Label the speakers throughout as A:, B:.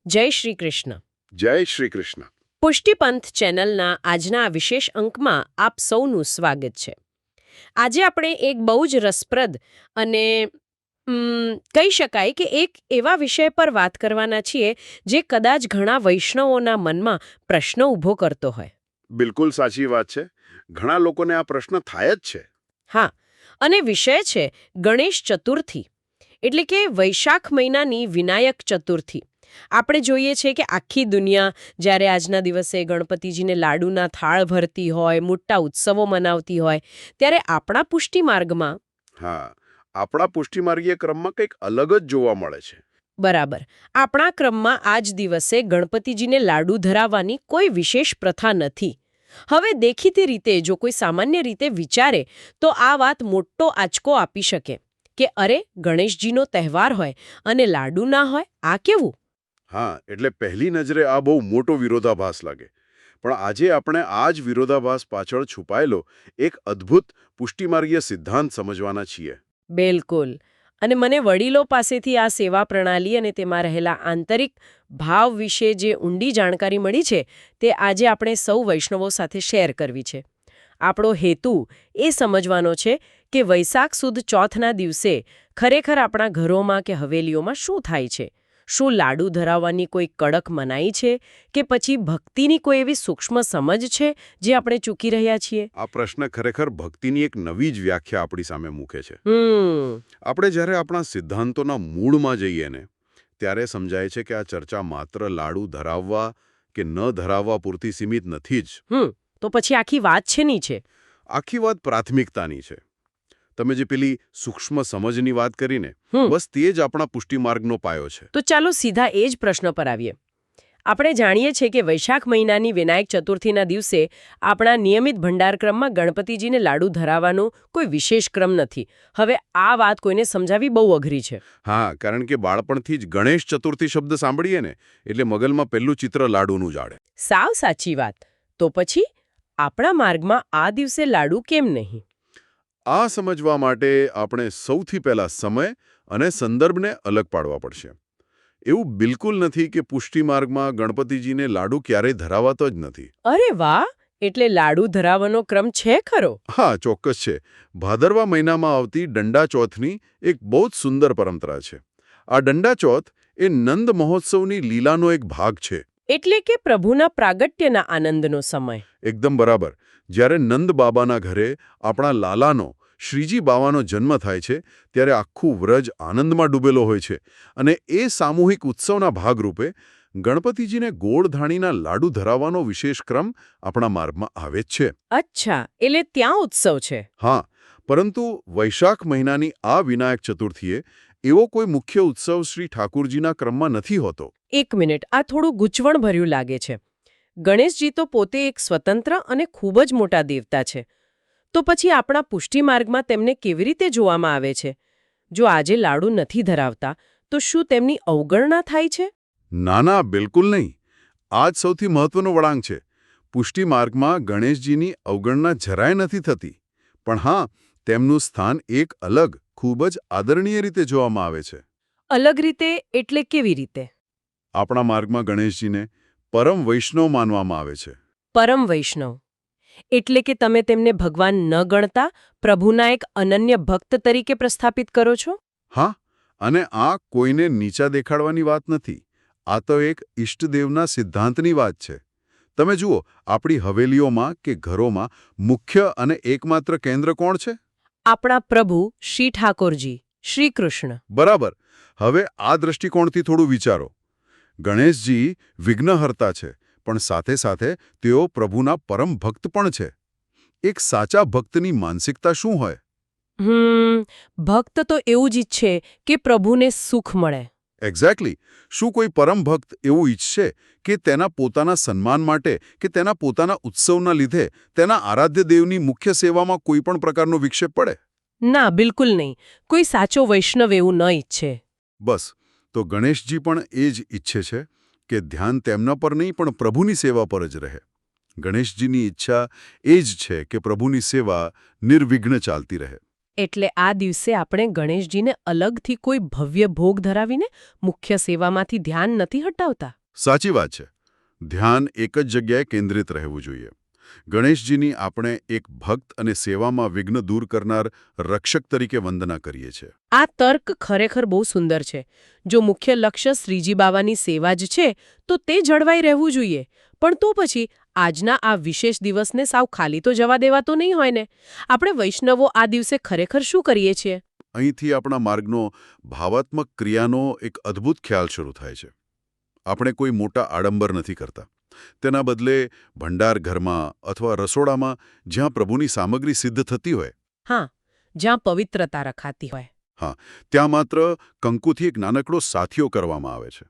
A: જય શ્રી કૃષ્ણ.
B: જય શ્રી કૃષ્ણ.
A: પુષ્ટિપંથ ચેનલના આજના આ વિશેષ અંકમાં આપ સૌનું સ્વાગત છે. આજે આપણે એક બહુ જ રસપ્રદ અને કહી શકાય કે એક એવા વિષય પર વાત કરવાના છીએ જે કદાચ ઘણા વૈષ્ણવોના મનમાં પ્રશ્ન ઊભો કરતો હોય.
B: બિલકુલ સાચી વાત છે. ઘણા લોકોને આ પ્રશ્ન થાય જ છે.
A: હા, અને વિષય છે ગણેશ ચતુર્થી, એટલે કે વૈશાખ મહિનાની વિનાયક ચતુર્થી. આપણે જોઈએ છીએ કે આખી દુનિયા જ્યારે આજના દિવસે ગણપતિજીને લાડુના થાળ ભરતી હોય, મોટા ઉત્સવો મનાવતી હોય, ત્યારે આપણા પુષ્ટિમાર્ગમાં
B: હા, આપણા પુષ્ટિમાર્ગીય ક્રમમાં કંઈક અલગ જ જોવા મળે છે.
A: બરાબર, આપણા ક્રમમાં આ જ દિવસે ગણપતિજીને લાડુ ધરાવવાની કોઈ વિશેષ પ્રથા નથી. હવે દેખીતી રીતે જો કોઈ સામાન્ય રીતે વિચારે તો આ વાત મોટો આંચકો આપી શકે કે અરે, ગણેશજીનો તહેવાર હોય અને લાડુ ના હોય, આ કેવું?
B: હા, એટલે પહેલી નજરે આ બહુ મોટો વિરોધાભાસ લાગે. પણ આજે આપણે આ જ વિરોધાભાસ પાછળ છુપાયેલો એક અદ્ભુત પુષ્ટિમાર્ગીય સિદ્ધાંત સમજવાના છીએ.
A: બિલકુલ. અને મને વડીલો પાસેથી આ સેવા પ્રણાલી અને તેમાં રહેલા આંતરિક ભાવ વિશે જે ઊંડી જાણકારી મળી છે તે આજે આપણે સૌ વૈષ્ણવો સાથે શેર કરવી છે. આપણો હેતુ એ સમજવાનો છે કે વૈશાખ સુદ ચોથના દિવસે ખરેખર આપણા ઘરોમાં કે હવેલીઓમાં શું થાય છે. શું લાડુ ધરાવવાની કોઈ કડક મનાઈ છે કે પછી ભક્તિની કોઈ એવી સૂક્ષ્મ સમજ છે જે આપણે ચૂકી રહ્યા છીએ?
B: આ પ્રશ્ન ખરેખર ભક્તિની એક નવી જ વ્યાખ્યા આપણી સામે મૂકે છે.
A: હમ
B: આપણે જ્યારે આપણા સિદ્ધાંતોના મૂળમાં જઈએ ને ત્યારે સમજાય છે કે આ ચર્ચા માત્ર લાડુ ધરાવવા કે ન ધરાવવા પૂરતી સીમિત નથી જ.
A: તો પછી આખી વાત છે ની છે.
B: આખી વાત પ્રાથમિકતાની છે. તમે જે પેલી સૂક્ષ્મ સમજની વાત કરીને બસ તે જ આપણા પુષ્ટિમાર્ગનો પાયો છે.
A: તો ચાલો સીધા એ જ પ્રશ્ન પર આવીએ. આપણે જાણીએ છીએ કે વૈશાખ મહિનાની વિનાયક ચતુર્થીના દિવસે આપણા નિયમિત ભંડારક્રમમાં ગણપતિજીને લાડુ ધરાવવાનો કોઈ વિશેષ ક્રમ નથી. હવે આ વાત કોઈને સમજાવવી બહુ અઘરી છે.
B: હા, કારણ કે બાળપણથી જ ગણેશ ચતુર્થી શબ્દ સાંભળીએ ને એટલે મગજમાં પહેલું ચિત્ર લાડુનું જાડે.
A: સાવ સાચી વાત. તો પછી આપણા માર્ગમાં આ દિવસે લાડુ કેમ નહીં?
B: આ સમજવા માટે આપણે સૌથી પહેલા સમય અને સંદર્ભને અલગ પાડવા પડશે. એવું બિલકુલ નથી કે પુષ્ટિમાર્ગમાં ગણપતિજીને લાડુ ક્યારેય ધરાવાતો જ નથી.
A: અરે વાહ! એટલે લાડુ ધરાવવાનો ક્રમ છે ખરો?
B: હા, ચોક્કસ છે. ભાદરવા મહિનામાં આવતી દંડા ચોથની એક બહુ જ સુંદર પરંપરા છે. આ દંડા ચોથ એ નંદ મહોત્સવની લીલાનો એક ભાગ છે.
A: એટલે કે પ્રભુના પ્રાગટ્યના આનંદનો સમય.
B: એકદમ બરાબર. જ્યારે નંદ બાબાના ઘરે આપણા લાલાનો શ્રીજી બાવાનો જન્મ થાય છે ત્યારે આખું વ્રજ આનંદમાં ડૂબેલો હોય છે અને એ સામૂહિક ઉત્સવના ભાગરૂપે ગણપતિજીને ગોળ ધાણીના લાડુ ધરાવવાનો વિશેષ ક્રમ આપણા માર્ગમાં આવે જ છે.
A: અચ્છા, એટલે ત્યાં ઉત્સવ છે.
B: હા, પરંતુ વૈશાખ મહિનાની આ વિનાયક ચતુર્થીએ એવો કોઈ મુખ્ય ઉત્સવ શ્રી ઠાકુરજીના ક્રમમાં નથી હોતો.
A: એક મિનિટ, આ થોડું ગૂંચવણભર્યું લાગે છે. ગણેશજી તો પોતે એક સ્વતંત્ર અને ખૂબ જ મોટા દેવતા છે. તો પછી આપણા પુષ્ટિમાર્ગમાં તેમને કેવી રીતે જોવામાં આવે છે? જો આજે લાડુ નથી ધરાવતા તો શું તેમની અવગણના થાય છે?
B: ના ના, બિલકુલ નહીં. આ જ સૌથી મહત્વનો વળાંક છે. પુષ્ટિમાર્ગમાં ગણેશજીની અવગણના જરાય નથી થતી. પણ હા, તેમનું સ્થાન એક અલગ, ખૂબ જ આદરણીય રીતે જોવામાં આવે છે.
A: અલગ રીતે એટલે કેવી રીતે?
B: આપણા માર્ગમાં ગણેશજીને પરમ વૈષ્ણવ માનવામાં આવે છે.
A: પરમ વૈષ્ણવ એટલે કે તમે તેમને ભગવાન ન ગણતા પ્રભુના એક અનન્ય ભક્ત તરીકે પ્રસ્થાપિત કરો છો?
B: હા, અને આ કોઈને નીચા દેખાડવાની વાત નથી. આ તો એક ઇષ્ટદેવના સિદ્ધાંતની વાત છે. તમે જુઓ, આપણી હવેલીઓમાં કે ઘરોમાં મુખ્ય અને એકમાત્ર કેન્દ્ર કોણ છે?
A: આપણા પ્રભુ શ્રી ઠાકોરજી, શ્રી કૃષ્ણ.
B: બરાબર. હવે આ દૃષ્ટિકોણથી થોડું વિચારો. ગણેશજી વિઘ્નહર્તા છે, પણ સાથે સાથે તેઓ પ્રભુના પરમ ભક્ત પણ છે. એક સાચા ભક્તની માનસિકતા શું હોય?
A: ભક્ત તો એવું જ ઈચ્છે કે પ્રભુને સુખ મળે.
B: એક્ઝેક્ટલી. શું કોઈ પરમ ભક્ત એવું ઈચ્છે કે તેના પોતાના સન્માન માટે કે તેના પોતાના ઉત્સવના લીધે તેના આરાધ્ય દેવની મુખ્ય સેવામાં કોઈ પણ પ્રકારનો વિક્ષેપ પડે?
A: ના, બિલકુલ નહીં. કોઈ સાચો વૈષ્ણવ એવું ન ઈચ્છે.
B: બસ, તો ગણેશજી પણ એ જ ઈચ્છે છે કે ધ્યાન તેમના પર નહીં પણ પ્રભુની સેવા પર જ રહે. ગણેશજીની ઈચ્છા એ જ છે કે પ્રભુની સેવા નિર્વિઘ્ન ચાલતી રહે.
A: એટલે આ દિવસે આપણે ગણેશજીને અલગથી કોઈ ભવ્ય ભોગ ધરાવીને મુખ્ય સેવામાંથી ધ્યાન નથી હટાવતા.
B: સાચી વાત છે. ધ્યાન એક જ જગ્યાએ કેન્દ્રિત રહેવું જોઈએ. ગણેશજીની આપણે એક ભક્ત અને સેવામાં વિઘ્ન દૂર કરનાર રક્ષક તરીકે વંદના કરીએ છીએ.
A: આ તર્ક ખરેખર બહુ સુંદર છે. જો મુખ્ય લક્ષ્ય શ્રીજી બાવાની સેવા જ છે તો તે જળવાઈ રહેવું જોઈએ. પણ તો પછી આજના આ વિશેષ દિવસને સાવ ખાલી તો જવા દેવાતો નહીં હોય ને. આપણે વૈષ્ણવો આ દિવસે ખરેખર શું કરીએ છીએ?
B: અહીંથી આપણા માર્ગનો ભાવાત્મક ક્રિયાનો એક અદ્ભુત ખ્યાલ શરૂ થાય છે. આપણે કોઈ મોટા આડંબર નથી કરતા. તેના બદલે ભંડાર ઘરમાં અથવા રસોડામાં જ્યાં પ્રભુની સામગ્રી સિદ્ધ થતી હોય,
A: હા, જ્યાં પવિત્રતા રખાતી હોય,
B: ત્યાં માત્ર કંકુથી એક નાનકડો સાથિયો કરવામાં આવે છે.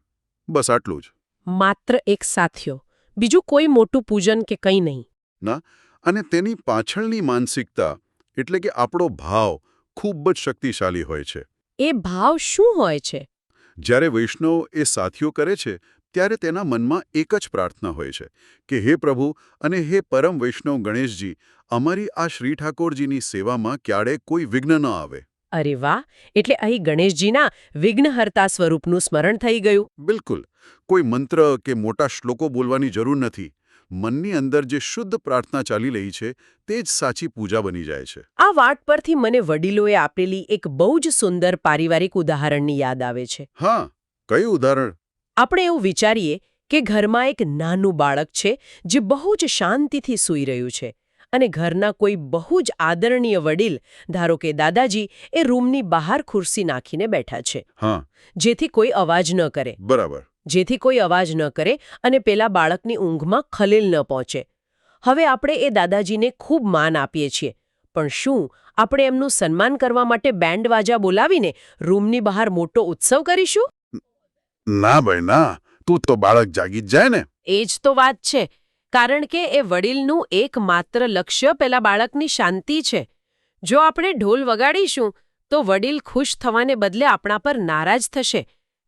B: બસ આટલું જ.
A: માત્ર એક સાથિયો, બીજું કોઈ મોટું પૂજન કે કંઈ નહીં.
B: ના, અને તેની પાછળની માનસિકતા એટલે કે આપણો ભાવ ખૂબ જ શક્તિશાળી હોય છે.
A: એ ભાવ શું હોય છે?
B: જ્યારે વૈષ્ણવ એ સાથિયો કરે છે ત્યારે તેના મનમાં એક જ પ્રાર્થના હોય છે કે હે પ્રભુ અને હે પરમ વૈષ્ણવ ગણેશજી, અમારી આ શ્રી ઠાકોરજીની સેવામાં ક્યારેય કોઈ વિઘ્ન ન આવે.
A: અરે વાહ! એટલે અહીં ગણેશજીના વિઘ્નહર્તા સ્વરૂપનું સ્મરણ થઈ ગયું.
B: બિલકુલ. કોઈ મંત્ર કે મોટા શ્લોકો બોલવાની જરૂર નથી. મનની અંદર જે શુદ્ધ પ્રાર્થના ચાલી રહી છે તે જ સાચી પૂજા બની જાય છે.
A: આ વાત પરથી મને વડીલોએ આપેલી એક બહુ જ સુંદર પારિવારિક ઉદાહરણની યાદ આવે છે.
B: હા, કયું ઉદાહરણ?
A: આપણે એવું વિચારીએ કે ઘરમાં એક નાનું બાળક છે જે બહુ જ શાંતિથી સૂઈ રહ્યું છે અને ઘરના કોઈ બહુ જ આદરણીય વડીલ, ધારો કે દાદાજી, એ રૂમની બહાર ખુરશી નાખીને બેઠા છે.
B: હા,
A: જેથી કોઈ અવાજ ન કરે.
B: બરાબર.
A: જેથી કોઈ અવાજ ન કરે અને પેલા બાળકની ઊંઘમાં ખલેલ ન પહોંચે. હવે આપણે એ દાદાજીને ખૂબ માન આપીએ છીએ, પણ શું આપણે એમનું સન્માન કરવા માટે બેન્ડ વાજા બોલાવીને રૂમની બહાર મોટો ઉત્સવ કરીશું?
B: ના ભાઈ ના, તું તો બાળક જાગી જ જાય ને.
A: એ જ તો વાત છે. કારણ કે એ વડીલનું એકમાત્ર લક્ષ્ય પેલા બાળકની શાંતિ છે. જો આપણે ઢોલ વગાડીશું તો વડીલ ખુશ થવાને બદલે આપણા પર નારાજ થશે.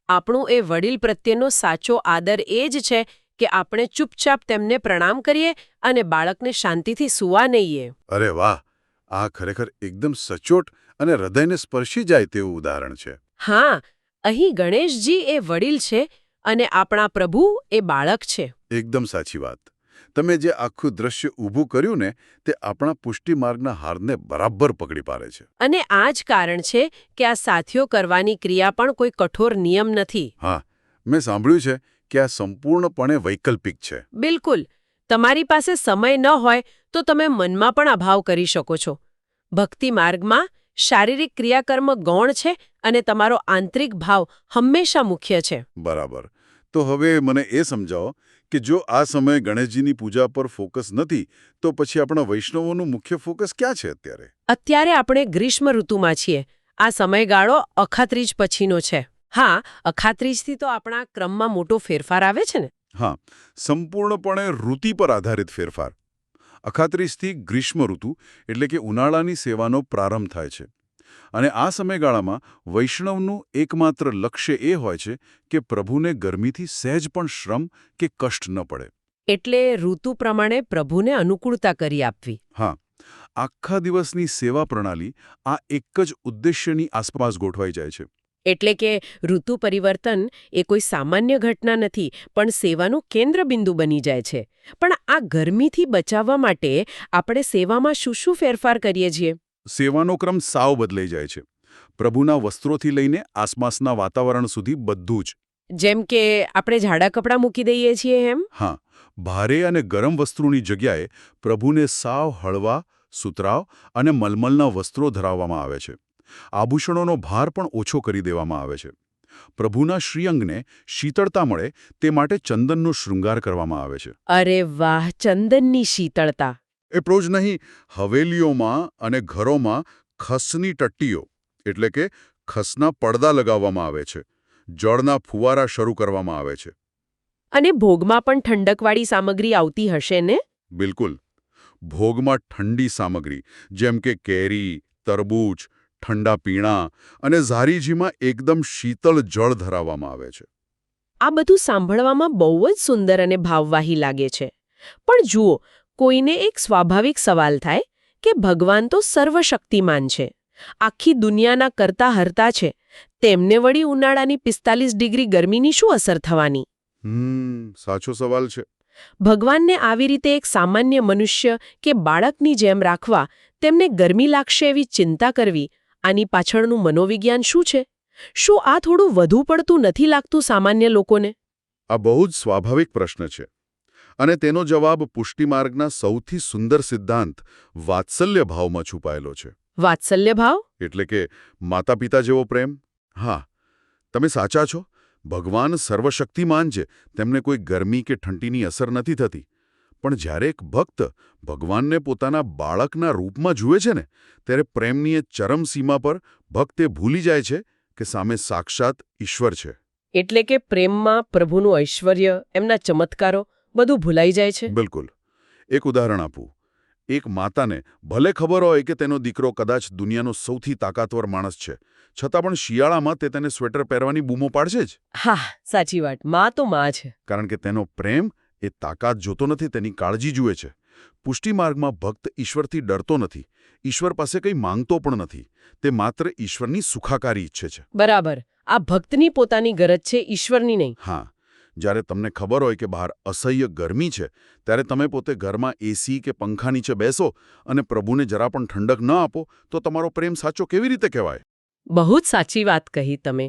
A: આપણું એ વડીલ પ્રત્યેનો સાચો આદર એ જ છે કે આપણે ચૂપચાપ તેમને પ્રણામ કરીએ અને બાળકને શાંતિથી સૂવા નહીએ.
B: અરે વાહ! આ ખરેખર એકદમ સચોટ અને હૃદયને સ્પર્શી જાય તેવું ઉદાહરણ છે.
A: હા, અહીં ગણેશજી એ વડીલ છે અને આપણા પ્રભુ એ બાળક છે.
B: એકદમ સાચી વાત. તમે જે આખું દ્રશ્ય ઊભું કર્યું ને તે આપણા પુષ્ટિ માર્ગના હારને બરાબર પકડી પાડે છે.
A: અને આ જ કારણ છે કે આ સાથિયો કરવાની ક્રિયા પણ કોઈ કઠોર નિયમ નથી.
B: હા, મેં સાંભળ્યું છે કે આ સંપૂર્ણપણે વૈકલ્પિક છે.
A: બિલકુલ. તમારી પાસે સમય ન હોય તો તમે મનમાં પણ અભાવ કરી શકો છો. ભક્તિ માર્ગમાં શારીરિક ક્રિયાકર્મ ગૌણ છે અને તમારો આંતરિક ભાવ હંમેશા મુખ્ય છે.
B: બરાબર. તો હવે મને એ સમજાવો કે જો આ સમયે ગણેશજીની પૂજા પર ફોકસ નથી તો પછી આપણા વૈષ્ણવોનું મુખ્ય ફોકસ ક્યાં છે અત્યારે?
A: અત્યારે આપણે ગ્રીષ્મ ઋતુમાં છીએ. આ સમયગાળો અખાત્રીજ પછીનો છે. હા, અખાત્રીજથી તો આપણા ક્રમમાં મોટો ફેરફાર આવે છે ને.
B: હા, સંપૂર્ણપણે ઋતુ પર આધારિત ફેરફાર. અખાત્રીજથી ગ્રીષ્મ ઋતુ એટલે કે ઉનાળાની સેવાનો પ્રારંભ થાય છે. અને આ સમયગાળામાં વૈષ્ણવનું એકમાત્ર લક્ષ્ય એ હોય છે કે પ્રભુને ગરમીથી સહેજ પણ શ્રમ કે કષ્ટ ન પડે.
A: એટલે ઋતુ પ્રમાણે પ્રભુને અનુકૂળતા કરી આપવી.
B: હા, આખા દિવસની સેવા પ્રણાલી આ એક જ ઉદ્દેશ્યની આસપાસ ગોઠવાઈ જાય છે.
A: એટલે કે ઋતુ પરિવર્તન એ કોઈ સામાન્ય ઘટના નથી, પણ સેવાનું કેન્દ્રબિંદુ બની જાય છે. પણ આ ગરમીથી બચાવવા માટે આપણે સેવામાં શું શું ફેરફાર કરીએ છીએ?
B: સેવાનો ક્રમ સાવ બદલાઈ જાય છે. પ્રભુના વસ્ત્રોથી લઈને આસપાસના વાતાવરણ સુધી બધું જ.
A: જેમ કે આપણે જાડા કપડાં મૂકી દઈએ છીએ એમ?
B: હા, ભારે અને ગરમ વસ્ત્રોની જગ્યાએ પ્રભુને સાવ હળવા, સુતરાવ અને મલમલના વસ્ત્રો ધરાવવામાં આવે છે. આભૂષણોનો ભાર પણ ઓછો કરી દેવામાં આવે છે. પ્રભુના શ્રીઅંગને શીતળતા મળે તે માટે ચંદનનો શૃંગાર કરવામાં આવે છે.
A: અરે વાહ, ચંદનની શીતળતા!
B: એટલું જ નહીં, હવેલીઓમાં અને ઘરોમાં ખસની ટટ્ટીઓ એટલે કે ખસના પડદા લગાવવામાં આવે છે. જળના ફુવારા શરૂ કરવામાં આવે છે.
A: અને ભોગમાં પણ ઠંડકવાળી સામગ્રી આવતી હશે ને?
B: બિલકુલ. ભોગમાં ઠંડી સામગ્રી જેમ કે કેરી, તરબૂચ, ઠંડા પીણા અને ઝારીજીમાં એકદમ શીતળ જળ ધરાવવામાં આવે છે.
A: આ બધું સાંભળવામાં બહુ જ સુંદર અને ભાવવાહી લાગે છે. પણ જુઓ, કોઈને એક સ્વાભાવિક સવાલ થાય કે ભગવાન તો સર્વશક્તિમાન છે, આખી દુનિયાના કરતા હરતા છે તેમને વળી ઉનાળાની 45 ડિગ્રી ગરમીની શું અસર થવાની?
B: સાચો સવાલ છે.
A: ભગવાનને આવી રીતે એક સામાન્ય મનુષ્ય કે બાળકની જેમ રાખવા, તેમને ગરમી લાગશે એવી ચિંતા કરવી, આની પાછળનું મનોવિજ્ઞાન શું છે? શું આ થોડું વધુ પડતું નથી લાગતું સામાન્ય લોકોને?
B: આ બહુ જ સ્વાભાવિક પ્રશ્ન છે. અને તેનો જવાબ પુષ્ટિમાર્ગના સૌથી સુંદર સિદ્ધાંત વાત્સલ્ય ભાવમાં છુપાયેલો છે.
A: વાત્સલ્ય ભાવ?
B: એટલે કે માતા પિતા જેવો પ્રેમ. હા, તમે સાચા છો. ભગવાન સર્વશક્તિમાન છે, તેમને કોઈ ગરમી કે ઠંડીની અસર નથી થતી. પણ જ્યારે એક ભક્ત ભગવાનને પોતાના બાળકના રૂપમાં જુએ છે ને, ત્યારે પ્રેમની એ ચરમસીમા પર ભક્ત એ ભૂલી જાય છે કે સામે સાક્ષાત ઈશ્વર છે.
A: એટલે કે પ્રેમમાં પ્રભુનું ઐશ્વર્ય, એમના ચમત્કારો બધું ભૂલાઈ જાય છે.
B: બિલકુલ. એક ઉદાહરણ આપું. એક માતાને ભલે ખબર હોય કે તેનો દીકરો કદાચ દુનિયાનો સૌથી તાકાતવર માણસ છે, છતાં પણ શિયાળામાં તે તેને સ્વેટર પહેરવાની બૂમો પાડશે જ.
A: હા, સાચી વાત. માં તો માં છે.
B: કારણ કે તેનો પ્રેમ એ તાકાત જોતો નથી, તેની કાળજી જુએ છે. પુષ્ટિમાર્ગમાં ભક્ત ઈશ્વરથી ડરતો નથી, ઈશ્વર પાસે કંઈ માંગતો પણ નથી. તે માત્ર ઈશ્વરની સુખાકારી ઈચ્છે છે.
A: બરાબર. આ ભક્તની પોતાની ગરજ છે, ઈશ્વરની નહીં.
B: હા. જ્યારે તમને ખબર હોય કે બહાર અસહ્ય ગરમી છે, ત્યારે તમે પોતે ઘરમાં એસી કે પંખા નીચે બેસો અને પ્રભુને જરા પણ ઠંડક ન આપો, તો તમારો પ્રેમ સાચો કેવી રીતે કહેવાય?
A: બહુ જ સાચી વાત કહી તમે.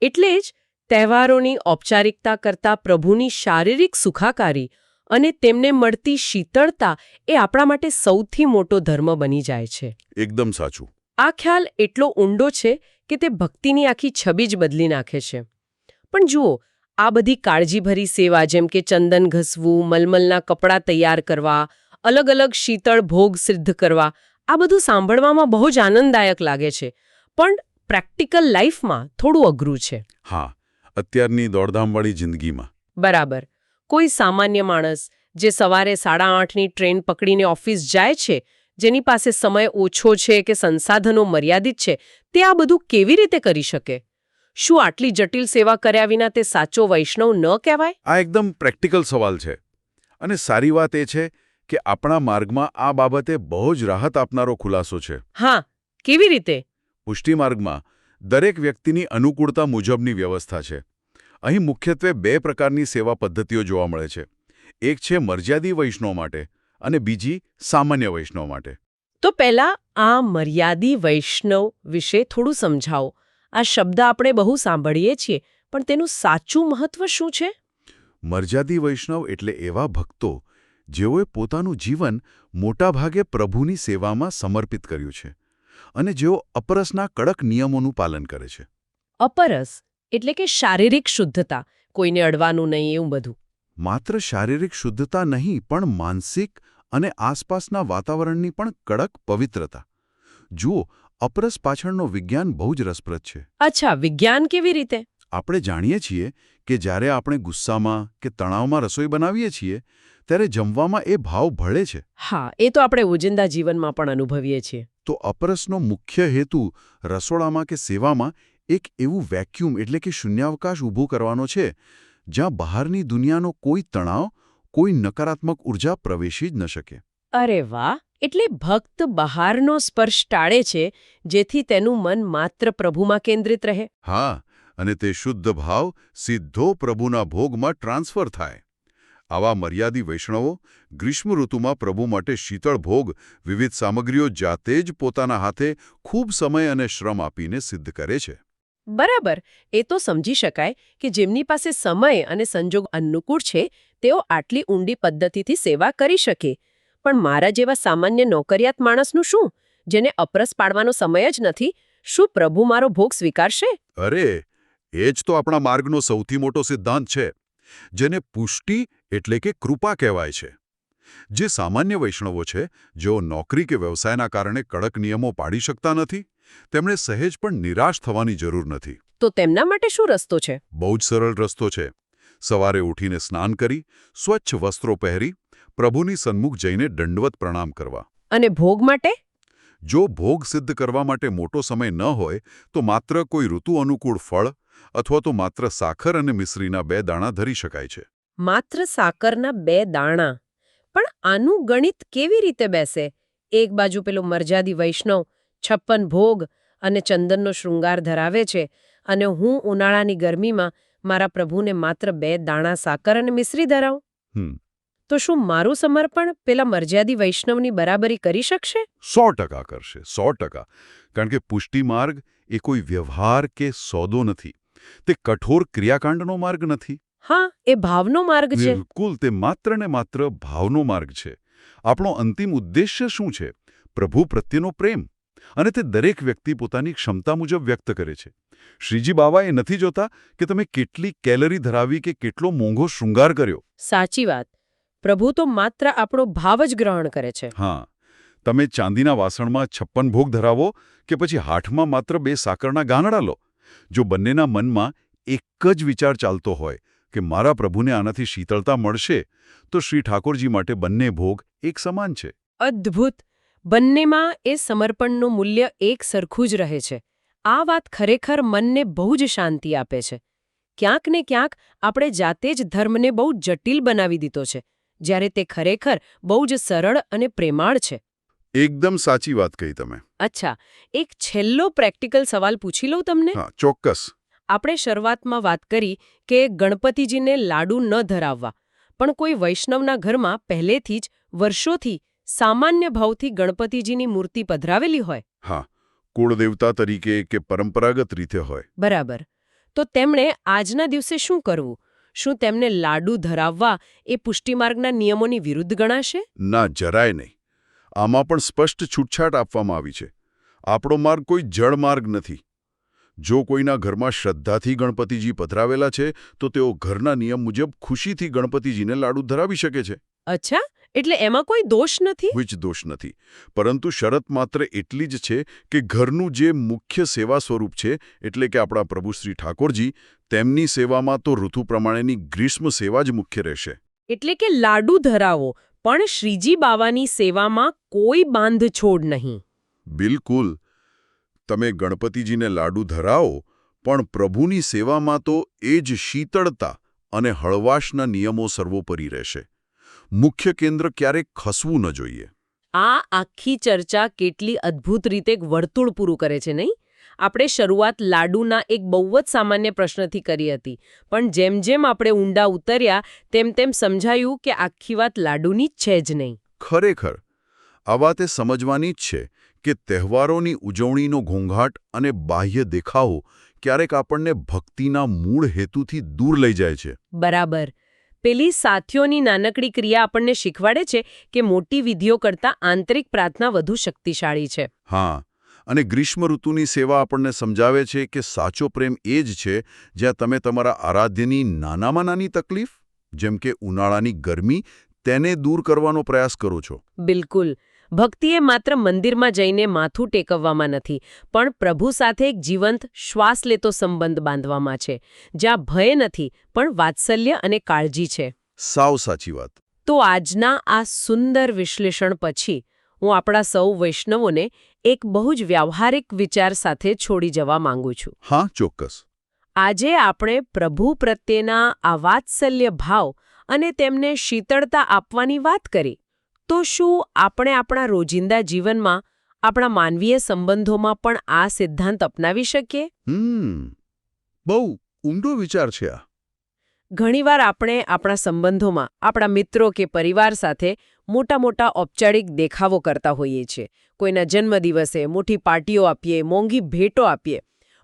A: એટલે જ તહેવારોની ઔપચારિકતા કરતાં પ્રભુની શારીરિક સુખાકારી અને તેમને મળતી શીતળતા એ આપણા માટે સૌથી મોટો ધર્મ બની જાય છે.
B: એકદમ સાચું.
A: આ ખ્યાલ એટલો ઊંડો છે કે તે ભક્તિની આખી છબી જ બદલી નાખે છે. પણ જુઓ, આ બધી કાળજીભરી સેવા, જેમ કે ચંદન ઘસવું, મલમલના કપડાં તૈયાર કરવા, અલગ અલગ શીતળ ભોગ સિદ્ધ કરવા, આ બધું સાંભળવામાં બહુ જ આનંદદાયક લાગે છે, પણ પ્રેક્ટિકલ લાઈફમાં થોડું અઘરું છે.
B: હા, અત્યારની દોડધામવાળી જિંદગીમાં.
A: બરાબર. કોઈ સામાન્ય માણસ જે સવારે 8:30ની ટ્રેન પકડીને ઓફિસ જાય છે, જેની પાસે સમય ઓછો છે કે સંસાધનો મર્યાદિત છે, તે આ બધું કેવી રીતે કરી શકે? શું આટલી જટિલ સેવા કર્યા વિના તે સાચો વૈષ્ણવ ન કહેવાય?
B: આ એકદમ પ્રેક્ટિકલ સવાલ છે. અને સારી વાત એ છે કે આપણા માર્ગમાં આ બાબતે બહુ જ રાહત આપનારો ખુલાસો છે.
A: હા, કેવી રીતે?
B: પુષ્ટિમાર્ગમાં દરેક વ્યક્તિની અનુકૂળતા મુજબની વ્યવસ્થા છે. અહીં મુખ્યત્વે 2 પ્રકારની સેવા પદ્ધતિઓ જોવા મળે છે. એક છે મર્યાદી વૈષ્ણવ માટે અને બીજી સામાન્ય વૈષ્ણવ માટે.
A: તો પહેલા આ મર્યાદી વૈષ્ણવ વિશે થોડું સમજાવો. આ શબ્દ આપણે બહુ સાંભળીએ છીએ, પણ તેનું સાચું મહત્વ શું છે?
B: મર્યાદી વૈષ્ણવ એટલે એવા ભક્તો જેઓએ પોતાનું જીવન મોટાભાગે પ્રભુની સેવામાં સમર્પિત કર્યું છે અને જેઓ અપરસના કડક નિયમોનું પાલન કરે છે.
A: અપરસ એટલે કે શારીરિક શુદ્ધતા, કોઈને અડવાનું નહીં, એવું બધું.
B: માત્ર શારીરિક શુદ્ધતા નહીં, પણ માનસિક અને આસપાસના વાતાવરણની પણ કડક પવિત્રતા. જુઓ, અપરસ પાછળનો વિજ્ઞાન બહુ જ રસપ્રદ છે.
A: અચ્છા, વિજ્ઞાન કેવી રીતે?
B: આપણે જાણીએ છીએ કે જ્યારે આપણે ગુસ્સામાં કે તણાવમાં રસોઈ બનાવીએ છીએ, ત્યારે જમવામાં એ ભાવ ભળે છે.
A: હા, એ તો આપણે રોજિંદા જીવનમાં પણ અનુભવીએ છીએ.
B: તો અપરસનો મુખ્ય હેતુ રસોડામાં કે સેવામાં એક એવું વેક્યુમ એટલે કે શૂન્યાવકાશ ઊભું કરવાનો છે, જ્યાં બહારની દુનિયાનો કોઈ તણાવ, કોઈ નકારાત્મક ઉર્જા પ્રવેશી જ ન શકે.
A: અરે વાહ! એટલે ભક્ત બહારનો સ્પર્શ ટાળે છે, જેથી તેનું મન માત્ર પ્રભુમાં કેન્દ્રિત રહે.
B: હા, અને તે શુદ્ધ ભાવ સીધો પ્રભુના ભોગમાં ટ્રાન્સફર થાય. આવા મર્યાદી વૈષ્ણવો ગ્રીષ્મ ઋતુમાં પ્રભુ માટે શીતળ ભોગ વિવિધ સામગ્રીઓ જાતે જ પોતાના હાથે ખૂબ સમય અને શ્રમ આપીને સિદ્ધ કરે છે.
A: બરાબર. એ તો સમજી શકાય કે જેમની પાસે સમય અને સંજોગ અનુકૂળ છે, તેઓ આટલી ઊંડી પદ્ધતિથી સેવા કરી શકે. પણ મારા જેવા સામાન્ય નોકરિયાત માણસનું શું, જેને અપરસ પાડવાનો સમય જ નથી? શું પ્રભુ મારો ભોગ સ્વીકારશે?
B: અરે, એ જ તો આપણા માર્ગનો સૌથી મોટો સિદ્ધાંત છે, જેને પુષ્ટિ એટલે કે કૃપા કહેવાય છે. જે સામાન્ય વૈષ્ણવો છે, જેઓ નોકરી કે વ્યવસાયના કારણે કડક નિયમો પાડી શકતા નથી, તેમણે સહેજ પણ નિરાશ થવાની જરૂર નથી.
A: તો તેમના માટે શું રસ્તો છે?
B: બહુ જ સરળ રસ્તો છે. સવારે ઉઠીને સ્નાન કરી, સ્વચ્છ વસ્ત્રો પહેરી, પ્રભુની સન્મુખ જઈને દંડવત પ્રણામ કરવા.
A: અને ભોગ માટે?
B: જો ભોગ સિદ્ધ કરવા માટે મોટો સમય ન હોય, તો માત્ર કોઈ ઋતુ અનુકૂળ ફળ અથવા તો માત્ર સાકર અને મિશ્રીના 2 દાણા ધરી શકાય છે.
A: માત્ર સાકરના 2 દાણા? પણ આનું ગણિત કેવી રીતે બેસે? એક બાજુ પેલો મર્યાદી વૈષ્ણવ 56 ભોગ અને ચંદનનો શૃંગાર ધરાવે છે અને હું ઉનાળાની ગરમીમાં મારા પ્રભુને માત્ર 2 દાણા સાકર અને મિશ્રી ધરાવું
B: હમ
A: તો શું મારું સમર્પણ પેલા મર્યાદી વૈષ્ણવની બરાબરી કરી શકશે
B: 100% કરશે 100%. કારણ કે પુષ્ટિ માર્ગ એ કોઈ વ્યવહાર કે સોદો નથી. તે કઠોર ક્રિયાકાંડનો માર્ગ નથી.
A: હા એ ભાવનો માર્ગ છે.
B: બિલકુલ, તે માત્ર ને માત્ર ભાવનો માર્ગ છે. આપણો અંતિમ ઉદ્દેશ્ય શું છે? પ્રભુ પ્રત્યેનો પ્રેમ. અને તે દરેક વ્યક્તિ પોતાની ક્ષમતા મુજબ વ્યક્ત કરે છે. શ્રીજી બાવા એ નથી જોતા કે તમે કેટલી કેલરી ધરાવી કે કેટલો મોંઘો શૃંગાર કર્યો.
A: સાચી વાત. પ્રભુ તો માત્ર આપણો ભાવ જ ગ્રહણ કરે છે.
B: હા, તમે ચાંદીના વાસણમાં 56 ભોગ ધરાવો કે પછી હાથમાં માત્ર 2 સાકરના ગાંગડા લો, જો બંનેના મનમાં એક જ વિચાર ચાલતો હોય કે મારા પ્રભુને આનાથી શીતળતા મળશે, તો શ્રી ઠાકોરજી માટે બંને ભોગ એક સમાન છે.
A: અદ્ભુત. બંનેમાં એ સમર્પણનું મૂલ્ય એક સરખું જ રહે છે. આ વાત ખરેખર મનને બહુ જ શાંતિ આપે છે. ક્યાંક ને ક્યાંક આપણે જાતે જ ધર્મને બહુ જટિલ બનાવી દીધો છે, જ્યારે તે ખરેખર બહુ જ સરળ અને પ્રેમાળ છે.
B: એકદમ સાચી વાત કહી તમે.
A: અચ્છા, એક છેલ્લો પ્રેક્ટિકલ સવાલ પૂછી લઉં તમને?
B: હા, ચોક્કસ.
A: આપણે શરૂઆતમાં વાત કરી કે ગણપતિજીને લાડુ ન ધરાવવા, પણ કોઈ વૈષ્ણવના ઘરમાં પહેલેથી જ વર્ષોથી સામાન્ય ભાવથી ગણપતિજીની મૂર્તિ પધરાવેલી હોય.
B: હા, કુળદેવતા તરીકે કે પરંપરાગત રીતે હોય.
A: બરાબર. તો તેમણે આજના દિવસે શું કરવું? શું તેમને લાડુ ધરાવવા એ પુષ્ટિમાર્ગના નિયમોની વિરુદ્ધ ગણાશે?
B: ના, જરાય નહીં. આમાં પણ સ્પષ્ટ છૂટછાટ આપવામાં આવી છે. આપણો માર્ગ કોઈ જળ માર્ગ નથી. જો કોઈના ઘરમાં શ્રદ્ધાથી ગણપતિજી પધરાવેલા છે, તો તેઓ ઘરના નિયમ મુજબ ખુશીથી ગણપતિજીને લાડુ ધરાવી શકે છે.
A: અચ્છા, એટલે એમાં કોઈ દોષ નથી?
B: કોઈ જ દોષ નથી. પરંતુ શરત માત્ર એટલી જ છે કે ઘરનું જે મુખ્ય સેવા સ્વરૂપ છે, એટલે કે આપણા પ્રભુ શ્રી ઠાકોરજી, તેમની સેવામાં તો ઋતુ પ્રમાણેની ગ્રીષ્મ સેવા જ મુખ્ય રહેશે.
A: એટલે કે લાડુ ધરાવો, પણ શ્રીજી બાવાની સેવામાં કોઈ બાંધછોડ નહીં.
B: બિલકુલ. તમે ગણપતિજીને લાડુ ધરાવો, પણ પ્રભુની સેવામાં તો એ જ શીતળતા અને હળવાશના નિયમો સર્વોપરી રહેશે. મુખ્ય કેન્દ્ર ક્યારેક ખસવું ન જોઈએ.
A: આ આખી ચર્ચા કેટલી અદ્ભુત રીતે એક વર્તુળ પૂરું કરે છે, નહીં? આપણે શરૂઆત લાડુના એક બહુ જ સામાન્ય પ્રશ્નથી કરી હતી, પણ જેમ જેમ આપણે ઊંડા ઉતર્યા તેમ તેમ સમજાયું કે આખી વાત લાડુની જ છે જ નહીં.
B: ખરેખર આ વાત એ સમજવાની જ છે કે તહેવારોની ઉજવણીનો ઘોંઘાટ અને બાહ્ય દેખાવો ક્યારેક આપણને ભક્તિના મૂળ હેતુથી દૂર લઈ જાય છે.
A: બરાબર. પેલી સાથીઓની નાનકડી ક્રિયા આપણને શીખવાડે છે કે મોટી વિધિઓ કરતાં આંતરિક પ્રાર્થના વધુ શક્તિશાળી છે.
B: હા, અને ગ્રીષ્મ ઋતુની સેવા આપણને સમજાવે છે કે સાચો પ્રેમ એ જ છે જ્યાં તમે તમારા આરાધ્યની નાનામાં નાની તકલીફ, જેમ કે ઉનાળાની ગરમી, તેને દૂર કરવાનો પ્રયાસ કરો છો.
A: બિલકુલ. ભક્તિએ માત્ર મંદિરમાં જઈને માથું ટેકવવામાં નથી, પણ પ્રભુ સાથે એક જીવંત શ્વાસ લેતો સંબંધ બાંધવામાં છે, જ્યાં ભય નથી પણ વાત્સલ્ય અને કાળજી છે.
B: સાવ સાચી વાત.
A: તો આજના આ સુંદર વિશ્લેષણ પછી હું આપણા સૌ વૈષ્ણવોને એક બહુ જ વ્યાવહારિક વિચાર સાથે છોડી જવા માંગુ છું.
B: હા, ચોક્કસ.
A: આજે આપણે પ્રભુ પ્રત્યેના આ વાત્સલ્ય ભાવ અને તેમને શીતળતા આપવાની વાત કરી. તો શું આપણે આપણા રોજિંદા જીવનમાં, આપણા માનવીય સંબંધોમાં પણ આ સિદ્ધાંત અપનાવી શકીએ?
B: બહુ ઊંડો વિચાર છે આ.
A: ઘણીવાર આપણે આપણા સંબંધોમાં આપણા મિત્રો કે પરિવાર સાથે મોટા મોટા ઔપચારિક દેખાવો કરતા હોઈએ છીએ. કોઈના જન્મદિવસે મોટી પાર્ટીઓ આપીએ, મોંઘી ભેટો આપીએ.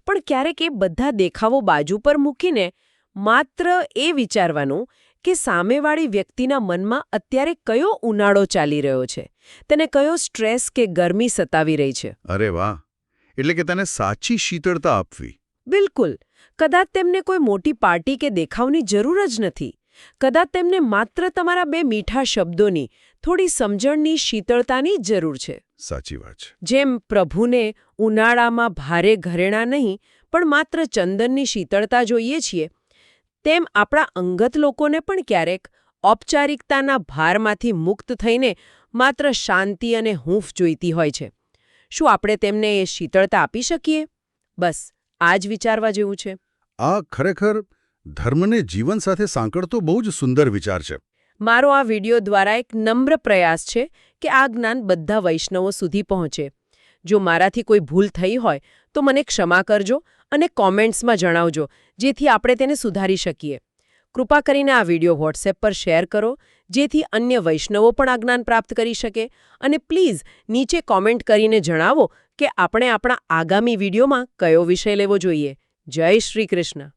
A: પણ ક્યારેક એ બધા દેખાવો બાજુ પર મૂકીને માત્ર એ વિચારવાનું કે સામેવાળી વ્યક્તિના મનમાં અત્યારે કયો ઉનાળો ચાલી રહ્યો છે, તેને કયો સ્ટ્રેસ કે ગરમી સતાવી રહી છે.
B: અરે વાહ! એટલે કે તેને સાચી શીતળતા આપવી.
A: બિલકુલ. કદાચ તેમને કોઈ મોટી પાર્ટી કે દેખાવની જરૂર જ નથી. કદાચ તેમને માત્ર તમારા 2 મીઠા શબ્દોની, થોડી સમજણની શીતળતાની જ જરૂર છે.
B: સાચી વાત છે.
A: જેમ પ્રભુને ઉનાળામાં ભારે ઘરેણાં નહીં, પણ માત્ર ચંદનની શીતળતા જોઈએ છીએ, તેમ આપણા અંગત લોકોને પણ ક્યારેક ઔપચારિકતાના ભારમાંથી મુક્ત થઈને માત્ર શાંતિ અને હૂંફ જોઈતી હોય છે. શું આપણે તેમને એ શીતળતા આપી શકીએ? બસ આ જ વિચારવા જેવું છે.
B: આ ખરેખર ધર્મને જીવન સાથે સાંકળતો બહુ જ સુંદર વિચાર છે.
A: મારો આ વિડિયો દ્વારા એક નમ્ર પ્રયાસ છે કે આ જ્ઞાન બધા વૈષ્ણવો સુધી પહોંચે. જો મારાથી કોઈ ભૂલ થઈ હોય તો મને ક્ષમા કરજો અને કોમેન્ટ્સમાં જણાવજો, જેથી આપણે તેને સુધારી શકીએ. કૃપા કરીને આ વિડીયો વોટ્સએપ પર શેર કરો, જેથી અન્ય વૈષ્ણવો પણ આ જ્ઞાન પ્રાપ્ત કરી શકે. અને પ્લીઝ નીચે કોમેન્ટ કરીને જણાવો કે આપણે આપણા આગામી વિડીયોમાં કયો વિષય લેવો જોઈએ. જય શ્રી કૃષ્ણ.